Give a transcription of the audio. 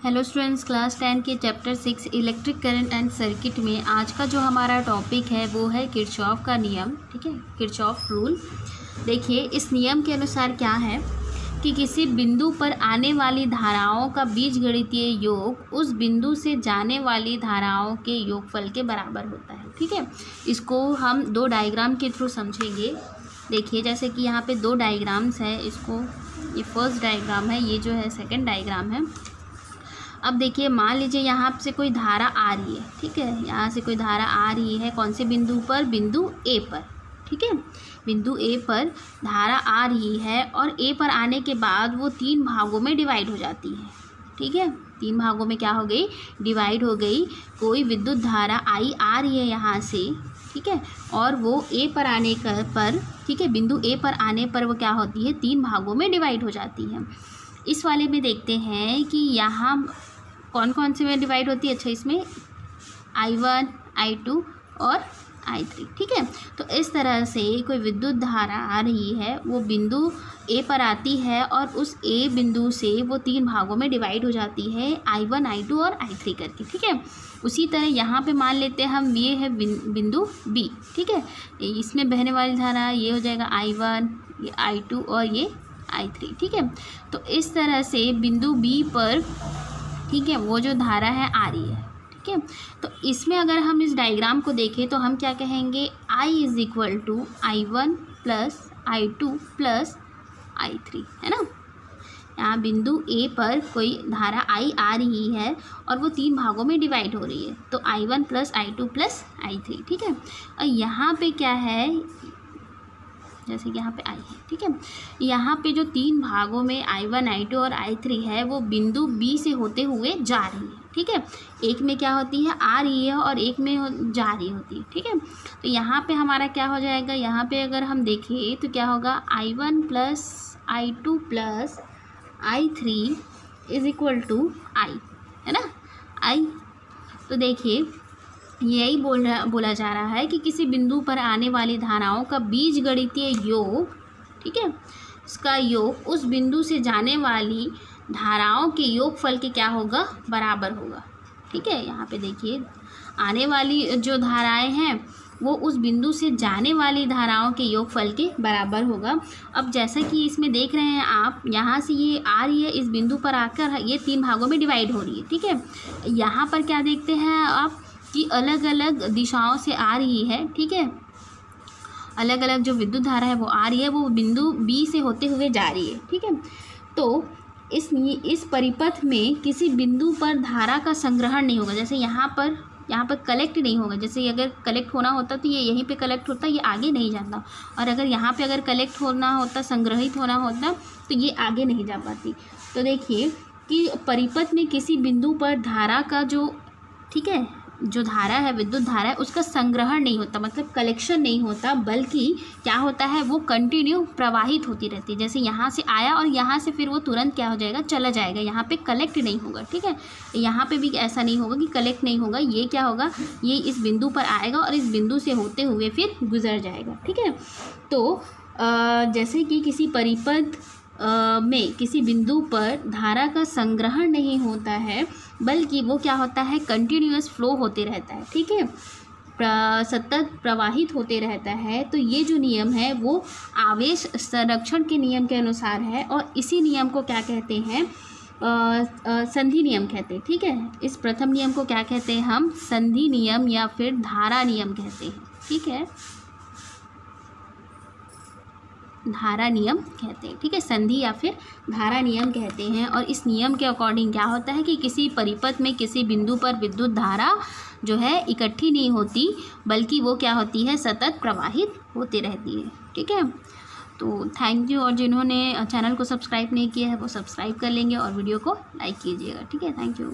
Hello students, class 10 के chapter 6 electric current and circuit में आज का जो हमारा टॉपिक है वो है किरचॉफ का नियम। ठीक है, किरचॉफ रूल। देखिए, इस नियम के अनुसार क्या है कि किसी बिंदु पर आने वाली धाराओं का बीजगणितीय योग उस बिंदु से जाने वाली धाराओं के योगफल के बराबर होता है। ठीक है, इसको हम दो डायग्राम के थ्रू समझेंगे। देखिए, जैसे कि यहाँ पे दो डायग्राम्स है, इसको ये फर्स्ट डायग्राम है, ये जो है सेकंड डायग्राम है। अब देखिए, मान लीजिए यहाँ से कोई धारा आ रही है। ठीक है, यहाँ से कोई धारा आ रही है, कौन से बिंदु पर? बिंदु ए पर। ठीक है, बिंदु ए पर धारा आ रही है और ए पर आने के बाद वो तीन भागों में डिवाइड हो जाती है। ठीक है, तीन भागों में क्या हो गई? डिवाइड हो गई। कोई विद्युत धारा आई आ रही है यहाँ से, ठीक है, और वो ए पर आने पर, ठीक है, बिंदु ए पर आने पर वो क्या होती है? तीन भागों में डिवाइड हो जाती है। इस वाले में देखते हैं कि यहाँ कौन कौन से में डिवाइड होती है। अच्छा, इसमें I1, I2 और I3। ठीक है, तो इस तरह से कोई विद्युत धारा आ रही है, वो बिंदु ए पर आती है और उस ए बिंदु से वो तीन भागों में डिवाइड हो जाती है, I1, I2 और I3 करके। ठीक है, उसी तरह यहाँ पे मान लेते हैं हम, ये है बिंदु बी। ठीक है, इसमें बहने वाली धारा ये हो जाएगा I1, ये I2 और ये I3। ठीक है, तो इस तरह से बिंदु बी पर, ठीक है, वो जो धारा है आ रही है। ठीक है, तो इसमें अगर हम इस डायग्राम को देखें तो हम क्या कहेंगे? I is equal to I1 plus I2 plus I3, है ना। यहाँ बिंदु ए पर कोई धारा I आ रही है और वो तीन भागों में डिवाइड हो रही है, तो I1 plus I2 plus I3। ठीक है, और यहाँ पे क्या है? जैसे कि यहाँ पे आई है। ठीक है, यहाँ पे जो तीन भागों में I1, I2 और I3 है, वो बिंदु बी से होते हुए जा रही है। ठीक है, एक में क्या होती है? आ रही है और एक में जा रही होती है। ठीक है, तो यहाँ पे हमारा क्या हो जाएगा? यहाँ पे अगर हम देखें तो क्या होगा? I1 plus I2 plus I3 is equal to I, है ना, I। तो देखिए, यही बोला जा रहा है कि किसी बिंदु पर आने वाली धाराओं का बीजगणितीय योग, ठीक है, इसका योग उस बिंदु से जाने वाली धाराओं के योगफल के क्या होगा? बराबर होगा। ठीक है, यहाँ पे देखिए, आने वाली जो धाराएं हैं वो उस बिंदु से जाने वाली धाराओं के योगफल के बराबर होगा। अब जैसा कि इसमें देख रहे हैं आप, यहाँ से ये आ रही है, इस बिंदु पर आकर ये तीन भागों में डिवाइड हो रही है। ठीक है, यहाँ पर क्या देखते हैं आप कि अलग अलग दिशाओं से आ रही है। ठीक है, अलग अलग जो विद्युत धारा है वो आ रही है, वो बिंदु बी से होते हुए जा रही है। ठीक है, तो इस परिपथ में किसी बिंदु पर धारा का संग्रहण नहीं होगा। जैसे यहाँ पर कलेक्ट नहीं होगा। जैसे अगर कलेक्ट होना होता तो ये यहीं पे कलेक्ट होता, ये आगे नहीं जाता, और अगर यहाँ पे अगर कलेक्ट होना होता, संग्रहित होना होता, तो ये आगे नहीं जा पाती। तो देखिए कि परिपथ में किसी बिंदु पर धारा का जो, ठीक है, जो धारा है, विद्युत धारा है, उसका संग्रहण नहीं होता, मतलब कलेक्शन नहीं होता, बल्कि क्या होता है? वो कंटिन्यू प्रवाहित होती रहती है। जैसे यहाँ से आया और यहाँ से फिर वो तुरंत क्या हो जाएगा? चला जाएगा। यहाँ पे कलेक्ट नहीं होगा। ठीक है, यहाँ पे भी ऐसा नहीं होगा कि कलेक्ट नहीं होगा। ये क्या होगा? ये इस बिंदु पर आएगा और इस बिंदु से होते हुए फिर गुजर जाएगा। ठीक है, तो जैसे कि किसी परिपथ में किसी बिंदु पर धारा का संग्रहण नहीं होता है, बल्कि वो क्या होता है? कंटिन्यूअस फ्लो होते रहता है। ठीक है, सतत प्रवाहित होते रहता है। तो ये जो नियम है वो आवेश संरक्षण के नियम के अनुसार है, और इसी नियम को क्या कहते हैं? संधि नियम कहते हैं। ठीक है, इस प्रथम नियम को क्या कहते हैं हम? संधि नियम या फिर धारा नियम कहते हैं। ठीक है, धारा नियम कहते हैं। ठीक है, संधि या फिर धारा नियम कहते हैं। और इस नियम के अकॉर्डिंग क्या होता है कि किसी परिपथ में किसी बिंदु पर विद्युत धारा जो है इकट्ठी नहीं होती, बल्कि वो क्या होती है? सतत प्रवाहित होती रहती है। ठीक है, तो थैंक यू। और जिन्होंने चैनल को सब्सक्राइब नहीं किया है वो सब्सक्राइब कर लेंगे और वीडियो को लाइक कीजिएगा। ठीक है, थैंक यू।